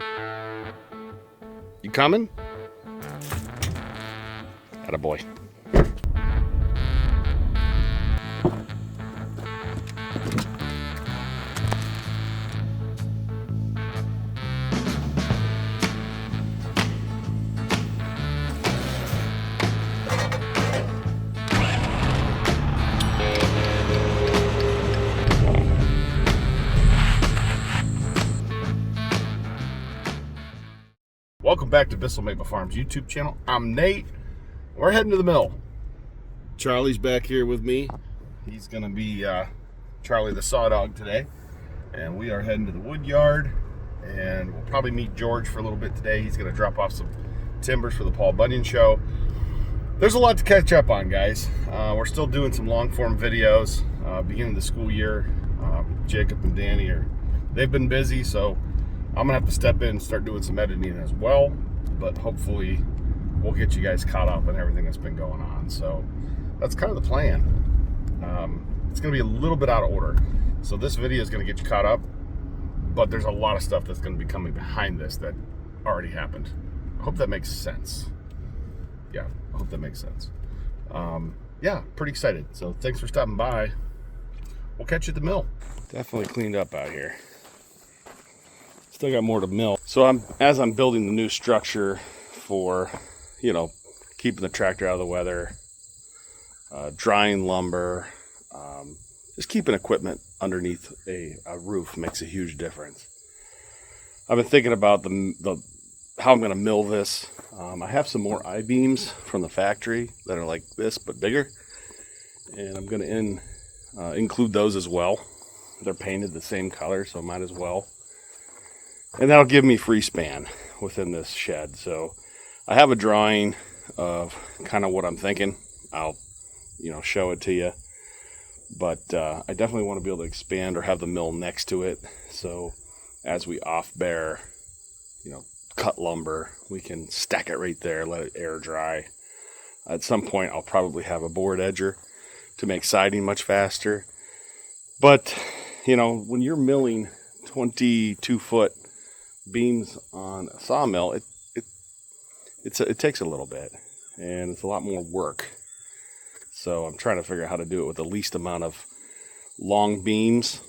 You coming? Attaboy. Welcome back to Bissell Maple Farms YouTube channel. I'm Nate. We're heading to the mill. Charlie's back here with me. He's gonna be Charlie the Saw Dog today. And we are heading to the wood yard. And we'll probably meet George for a little bit today. He's gonna drop off some timbers for the Bunyan show. There's a lot to catch up on, guys. We're still doing some long form videos. Beginning of the school year, Jacob and Danny they've been busy, so I'm gonna have to step in and start doing some editing as well, but hopefully we'll get you guys caught up on everything that's been going on. So that's kind of the plan. It's gonna be a little bit out of order. So this video is gonna get you caught up, but there's a lot of stuff that's gonna be coming behind this that already happened. I hope that makes sense. Yeah, I hope that makes sense. Yeah, pretty excited. So thanks for stopping by. We'll catch you at the mill. Definitely cleaned up out here. Still got more to mill. So as I'm building the new structure for, keeping the tractor out of the weather, drying lumber, just keeping equipment underneath a roof makes a huge difference. I've been thinking about how I'm going to mill this. I have some more I-beams from the factory that are like this but bigger, and I'm going to include those as well. They're painted the same color, so might as well. And that'll give me free span within this shed. So I have a drawing of kind of what I'm thinking. I'll, show it to you. But I definitely want to be able to expand or have the mill next to it. So as we off-bear, cut lumber, we can stack it right there, let it air dry. At some point, I'll probably have a board edger to make siding much faster. But, when you're milling 22-foot beams on a sawmill, it takes a little bit, and it's a lot more work. So I'm trying to figure out how to do it with the least amount of long beams,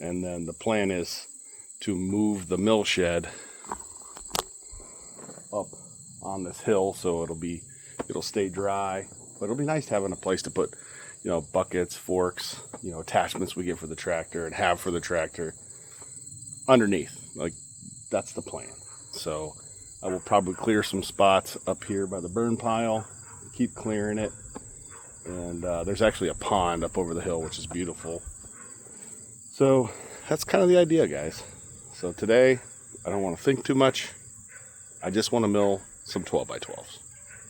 and then the plan is to move the mill shed up on this hill so it'll stay dry, but it'll be nice having a place to put buckets, forks, attachments we get for the tractor and have for the tractor underneath. Like, that's the plan. So I will probably clear some spots up here by the burn pile, keep clearing it. And there's actually a pond up over the hill, which is beautiful. So that's kind of the idea, guys. So today, I don't want to think too much. I just want to mill some 12x12s,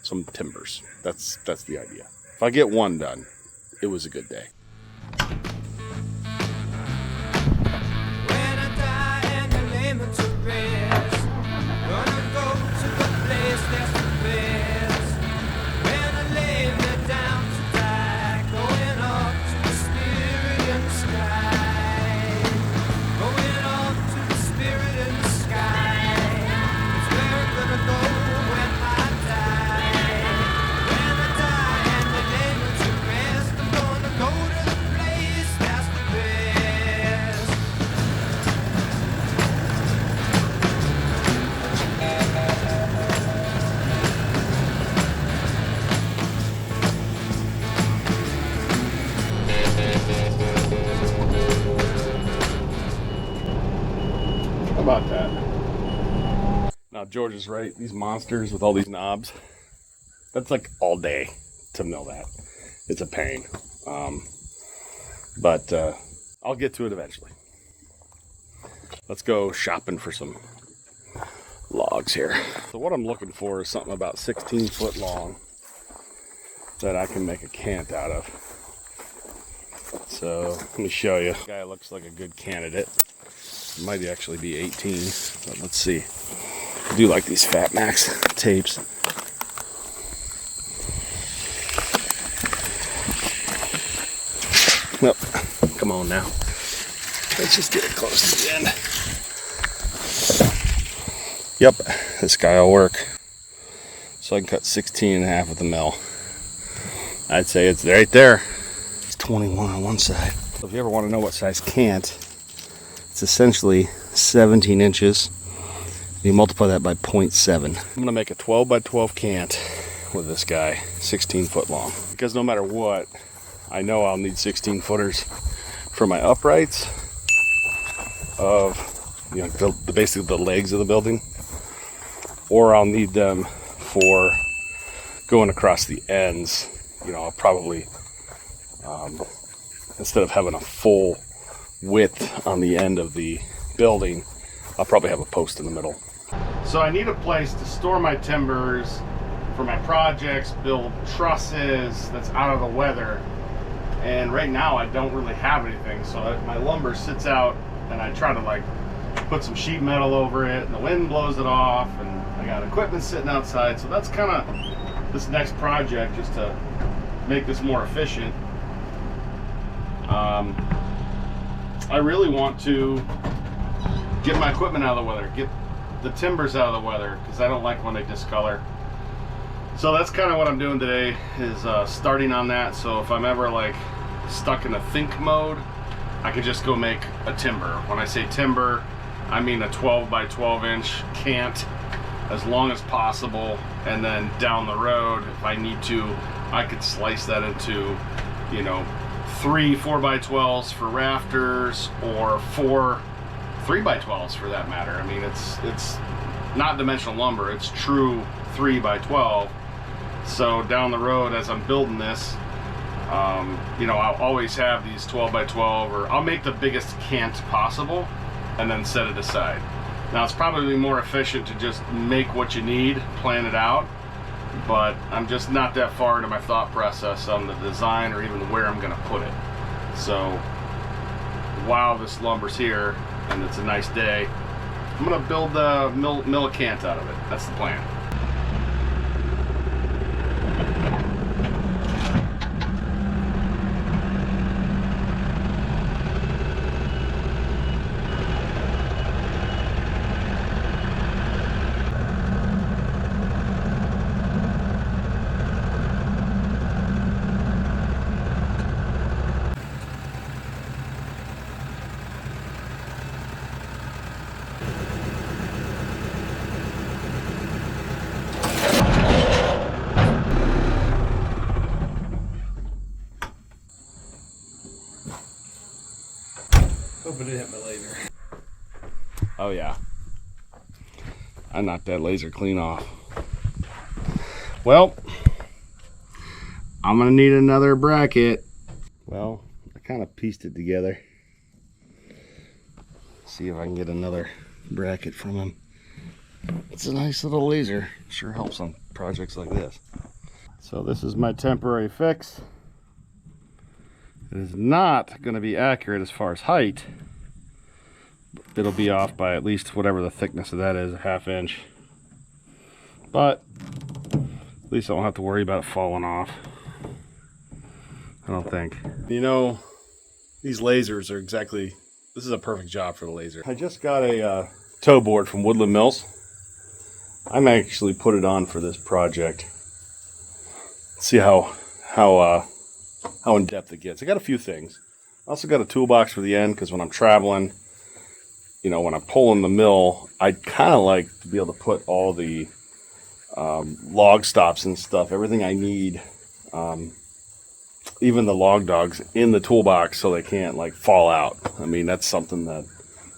some timbers. That's the idea. If I get one done, it was a good day. About that. Now George is right, these monsters with all these knobs, that's like all day to mill that. It's a pain. But I'll get to it eventually. Let's go shopping for some logs here. So what I'm looking for is something about 16 foot long that I can make a cant out of. So let me show you. This guy looks like a good candidate. It might actually be 18, but let's see. I do like these Fat Max tapes. Well, come on now. Let's just get it close to the end. Yep, this guy will work. So I can cut 16.5 with the mill. I'd say it's right there. It's 21 on one side. So if you ever want to know what size cant, it's essentially 17 inches. You multiply that by 0.7. I'm gonna make a 12 by 12 cant with this guy, 16 foot long. Because no matter what, I know I'll need 16 footers for my uprights of, basically the legs of the building, or I'll need them for going across the ends. I'll probably, instead of having a full width on the end of the building, I'll probably have a post in the middle. So I need a place to store my timbers for my projects, build trusses that's out of the weather. And right now I don't really have anything. So my lumber sits out and I try to put some sheet metal over it and the wind blows it off, and I got equipment sitting outside. So that's kind of this next project, just to make this more efficient. I really want to get my equipment out of the weather, get the timbers out of the weather, because I don't like when they discolor. So that's kind of what I'm doing today, is starting on that. So if I'm ever stuck in a think mode, I could just go make a timber. When I say timber, I mean a 12 by 12 inch cant, as long as possible. And then down the road, if I need to, I could slice that into, 3 4x12s for rafters, or 4 3x12s for that matter. I mean, it's not dimensional lumber, it's true 3x12. So down the road, as I'm building this, I'll always have these 12x12, or I'll make the biggest cant possible and then set it aside. Now, it's probably more efficient to just make what you need, plan it out, but I'm just not that far into my thought process on the design or even where I'm going to put it. So while this lumber's here and it's a nice day, I'm going to build a mill a cant out of it. That's the plan. Hope it didn't hit my laser. Oh yeah, I knocked that laser clean off. Well, I'm gonna need another bracket. Well, I kind of pieced it together. See if I can get another bracket from him. It's a nice little laser. Sure helps on projects like this. So this is my temporary fix. It is not going to be accurate as far as height. It'll be off by at least whatever the thickness of that is, a ½ inch. But at least I don't have to worry about it falling off. I don't think. These lasers are exactly, this is a perfect job for the laser. I just got a toe board from Woodland Mills. I'm actually put it on for this project. See how in depth it gets. I got a few things. I also got a toolbox for the end, because when I'm traveling, when I'm pulling the mill, I'd kind of like to be able to put all the log stops and stuff, everything I need, even the log dogs, in the toolbox so they can't fall out. I mean, that's something that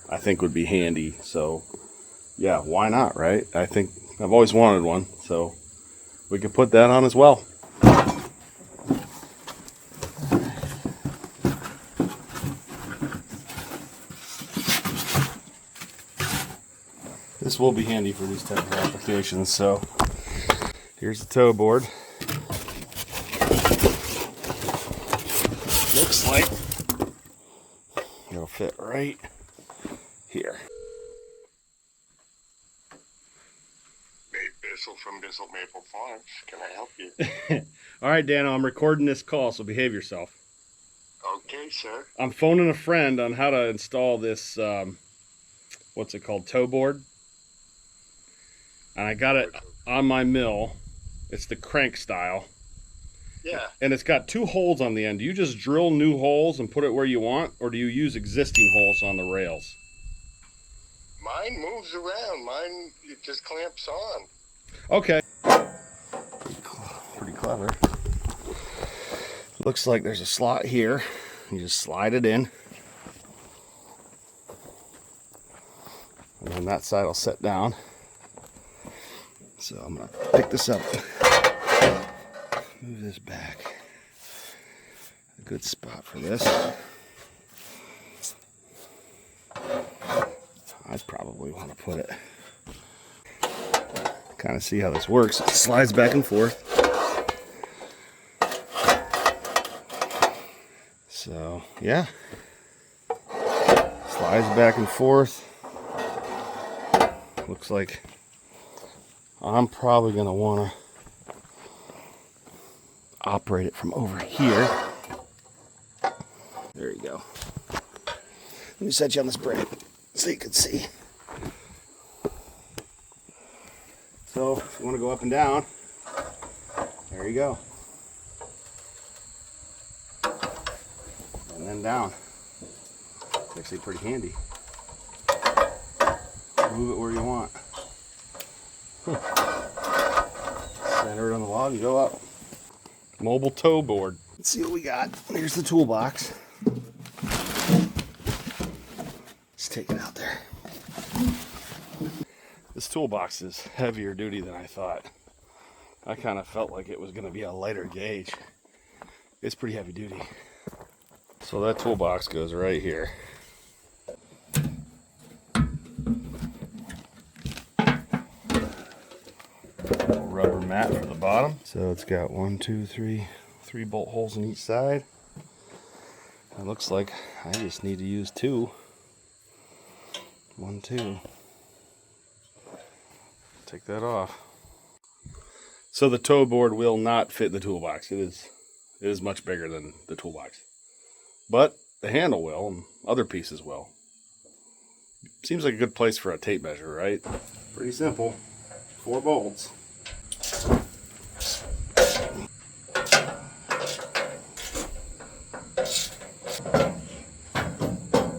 I think would be handy. So yeah, why not, right? I think I've always wanted one, so we could put that on as well. This will be handy for these type of applications. So here's the toe board. Looks like it'll fit right here. Bissell from Bissell Maple Farms. Can I help you? All right, Dan, I'm recording this call, so behave yourself. Okay, sir. I'm phoning a friend on how to install this, what's it called, toe board. and I got it on my mill. It's the crank style. Yeah. And it's got 2 holes on the end. Do you just drill new holes and put it where you want, or do you use existing holes on the rails? Mine moves around. Mine, it just clamps on. Okay. Pretty clever. Looks like there's a slot here. You just slide it in. And then that side will set down. So I'm going to pick this up. Move this back. A good spot for this. I'd probably want to put it. Kind of see how this works. It slides back and forth. So, yeah. Slides back and forth. Looks like I'm probably going to want to operate it from over here. There you go. Let me set you on this brake so you can see. So if you want to go up and down, there you go. And then down. It's actually pretty handy. Move it where you want. Center it on the log and go up. Mobile tow board. Let's see what we got. Here's the toolbox. Let's take it out there. This toolbox is heavier duty than I thought. I kind of felt like it was going to be a lighter gauge. It's pretty heavy duty. So that toolbox goes right here. Rubber mat for the bottom. So it's got 1, 2, 3 bolt holes in each side. It looks like I just need to use 2. 1, 2. Take that off. So the tow board will not fit the toolbox. It is much bigger than the toolbox. But the handle will, and other pieces will. Seems like a good place for a tape measure, right? Pretty simple. 4 bolts.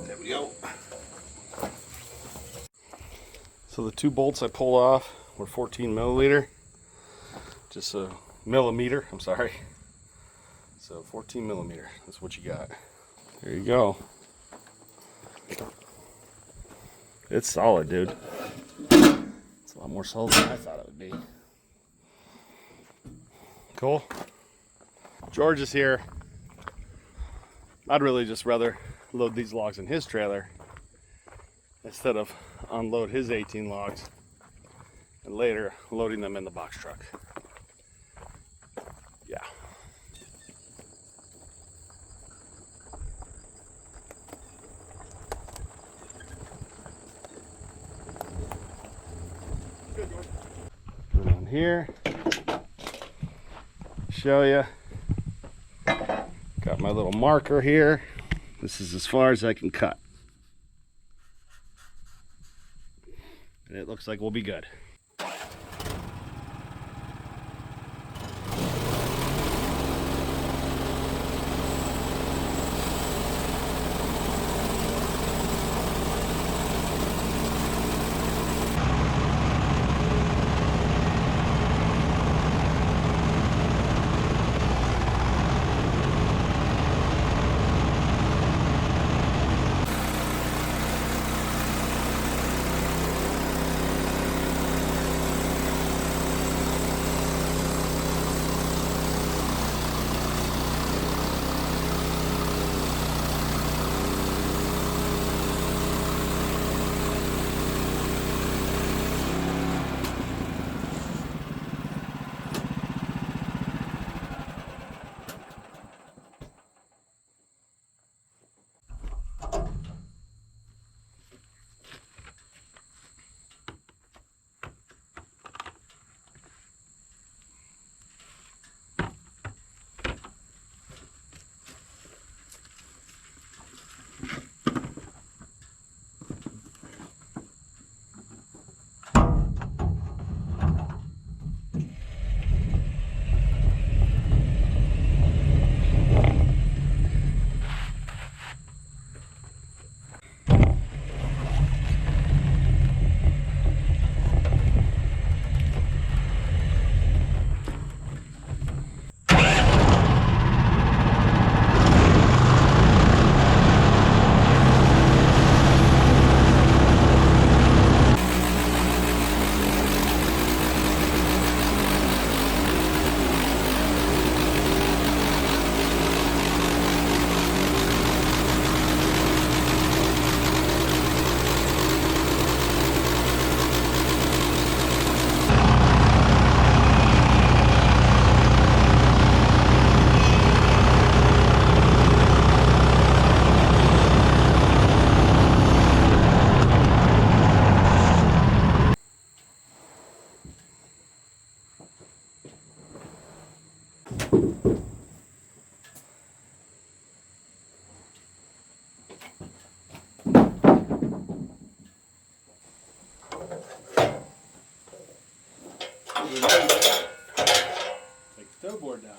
There we go. So the 2 bolts I pulled off were 14 milliliter. Just a millimeter, I'm sorry. So 14 millimeter, that's what you got. There you go. It's solid, dude. It's a lot more solid than I thought it would be. Cool. George is here. I'd really just rather load these logs in his trailer instead of unload his 18 logs and later loading them in the box truck. Yeah. Put it on here. Show you. Got my little marker here. This is as far as I can cut. And it looks like we'll be good. Take the toe board down.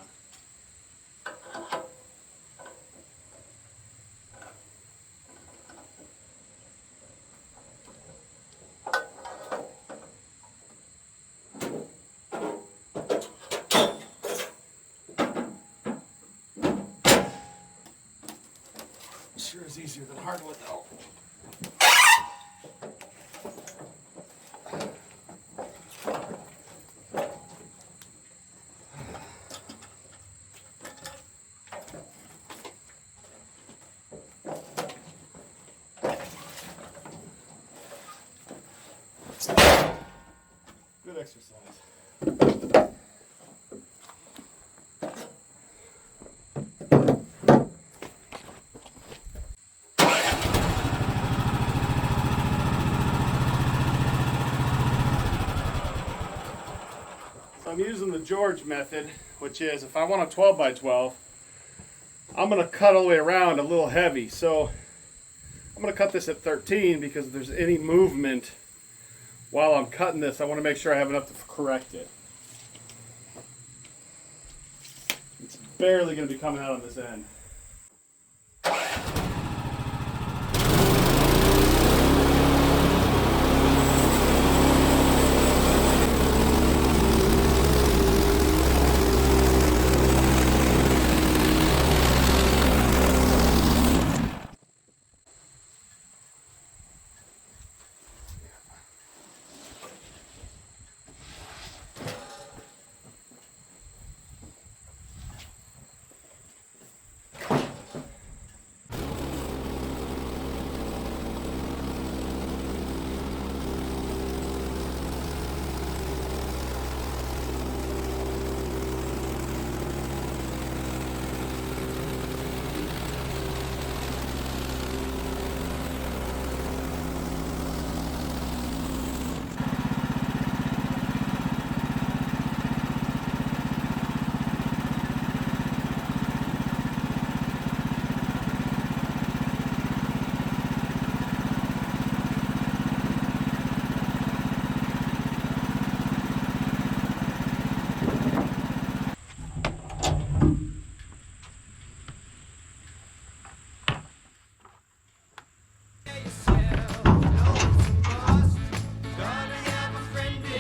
Sure is easier than hardwood though. Good exercise. So I'm using the George method, which is if I want a 12 by 12, I'm going to cut all the way around a little heavy. So I'm going to cut this at 13 because if there's any movement while I'm cutting this, I want to make sure I have enough to correct it. It's barely going to be coming out on this end.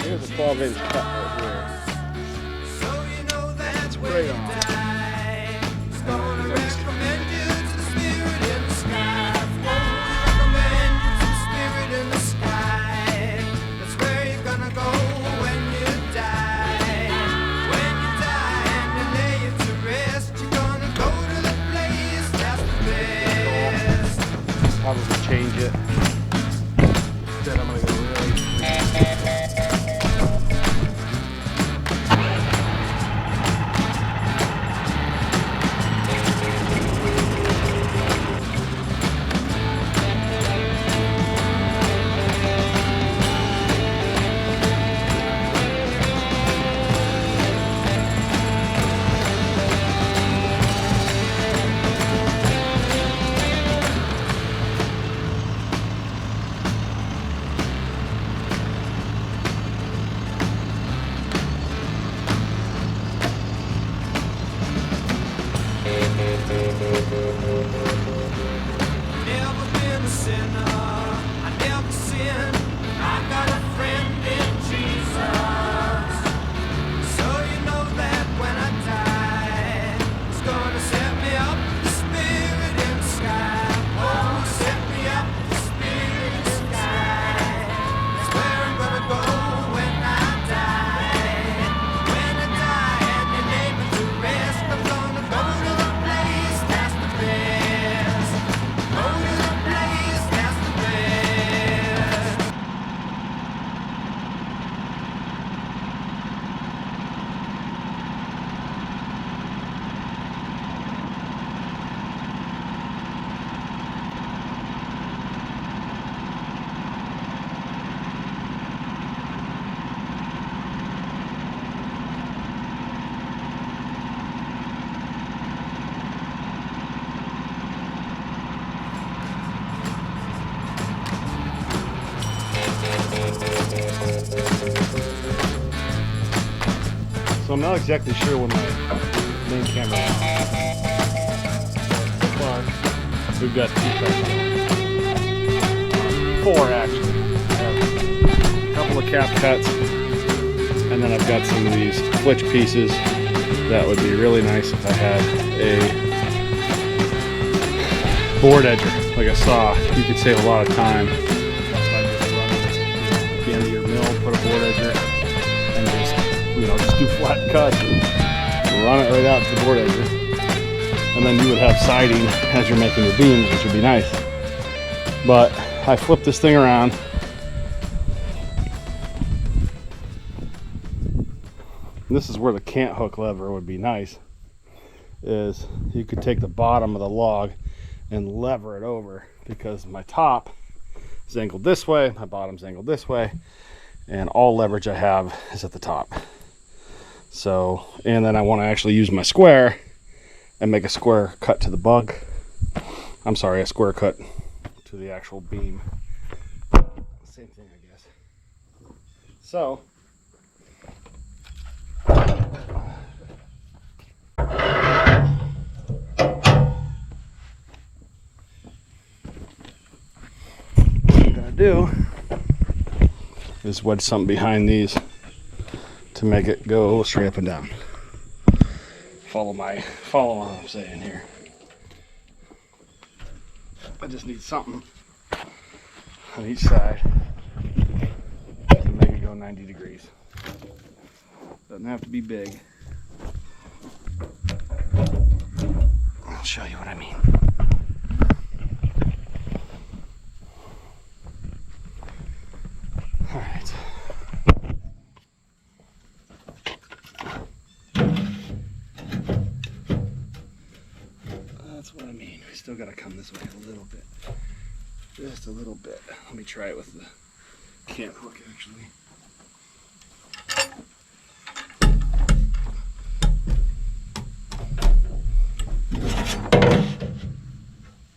Here's a 12-inch cut right here. That's right on. Probably change it. Then I'm gonna go really. So I'm not exactly sure when my main camera is on. So far, we've got 2 cuts. 4 actually. I have a couple of cap cuts, and then I've got some of these flitch pieces that would be really nice if I had a board edger, like a saw. You could save a lot of time. That's why I just run it at the end of your mill, put a board edger, and just do flat cuts and run it right out to the board edger. And then you would have siding as you're making your beams, which would be nice. But I flip this thing around. And this is where the cant hook lever would be nice, is you could take the bottom of the log and lever it over, because my top is angled this way, my bottom's angled this way, and all leverage I have is at the top. So, and then I want to actually use my square and make a square cut to the bug. I'm sorry, a square cut to the actual beam. Same thing, I guess. So, what I'm gonna do is wedge something behind these to make it go straight up and down. Follow what I'm saying here. I just need something on each side to make it go 90 degrees. Doesn't have to be big. I'll show you what I mean. All right. That's what I mean. We still gotta come this way a little bit. Just a little bit. Let me try it with the cant hook actually.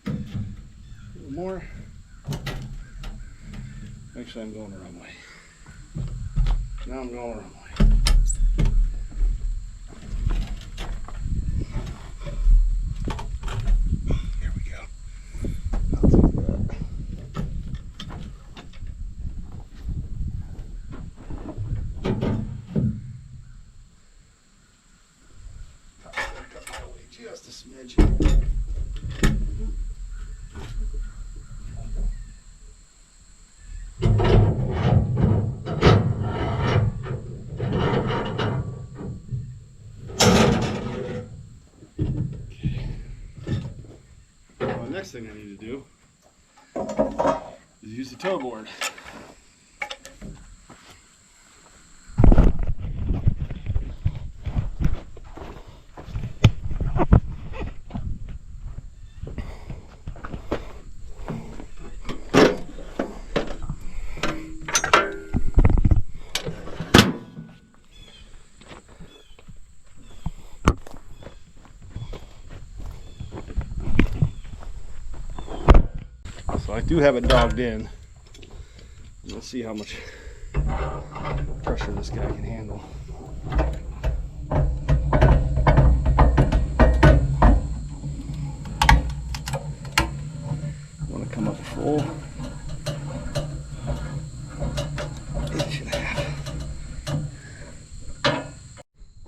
A little more. Actually, I'm going the wrong way. Now I'm going the wrong way. Here we go. I'll take that. Cut my way just a smidge. Next thing I need to do is use the toe board. So I do have it dogged in. Let's see how much pressure this guy can handle. Want to come up full. Inch and a half.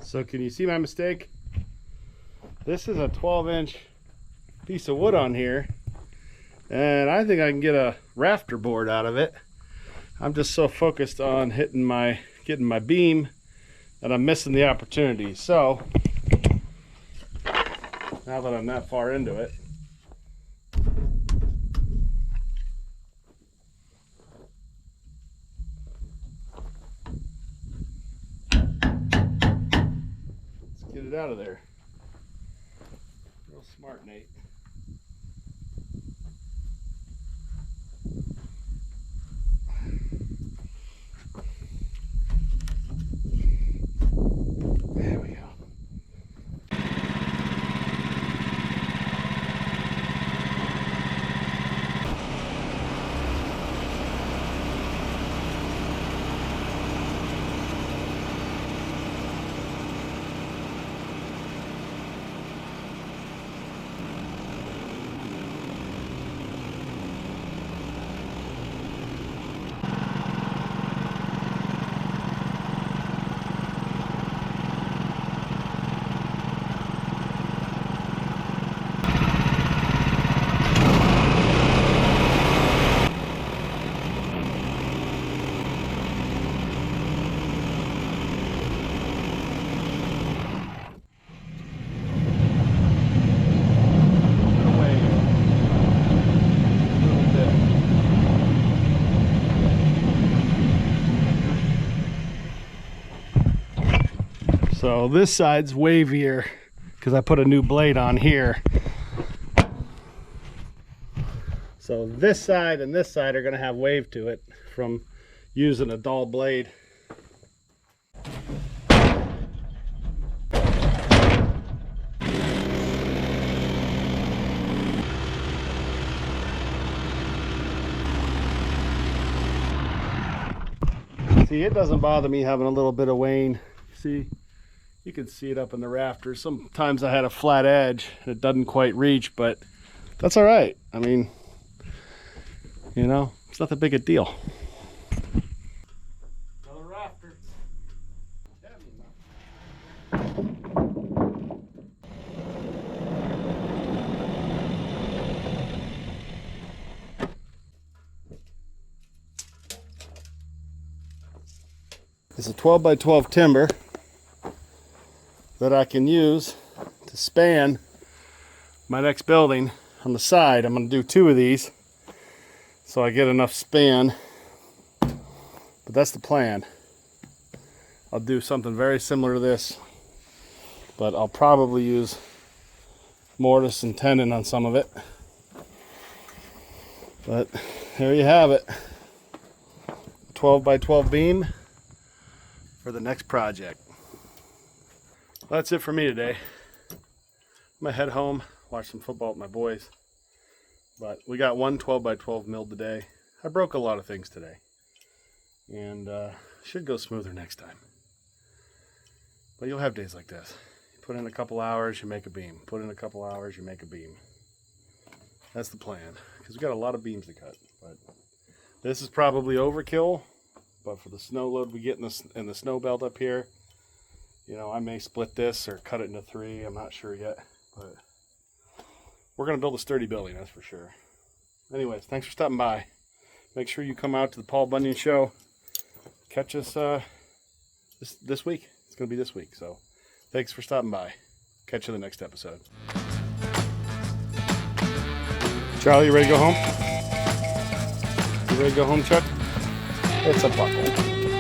So can you see my mistake? This is a 12-inch piece of wood on here. And I think I can get a rafter board out of it. I'm just so focused on getting my beam that I'm missing the opportunity. So now that I'm that far into it, let's get it out of there. Real smart, Nate. There we go. So this side's wavier because I put a new blade on here. So this side and this side are going to have wave to it from using a dull blade. See, it doesn't bother me having a little bit of wane. See, you can see it up in the rafters. Sometimes I had a flat edge and it doesn't quite reach, but that's all right. I mean, you know, it's not that big a deal. Another rafter. It's a 12 by 12 timber that I can use to span my next building on the side. I'm going to do 2 of these so I get enough span, but that's the plan. I'll do something very similar to this, but I'll probably use mortise and tenon on some of it. But there you have it, 12 by 12 beam for the next project. Well, that's it for me today. I'm gonna head home, watch some football with my boys. But we got one 12 by 12 milled today. I broke a lot of things today, and should go smoother next time. But you'll have days like this. You put in a couple hours, you make a beam. Put in a couple hours, you make a beam. That's the plan, because we got a lot of beams to cut. But this is probably overkill. But for the snow load we get in the snow belt up here, you know, I may split this or cut it into 3. I'm not sure yet, but we're going to build a sturdy building, that's for sure. Anyways, thanks for stopping by. Make sure you come out to the Paul Bunyan show. Catch us this week. It's going to be this week. So thanks for stopping by. Catch you in the next episode. Charlie, you ready to go home? You ready to go home, Chuck? It's a buckle.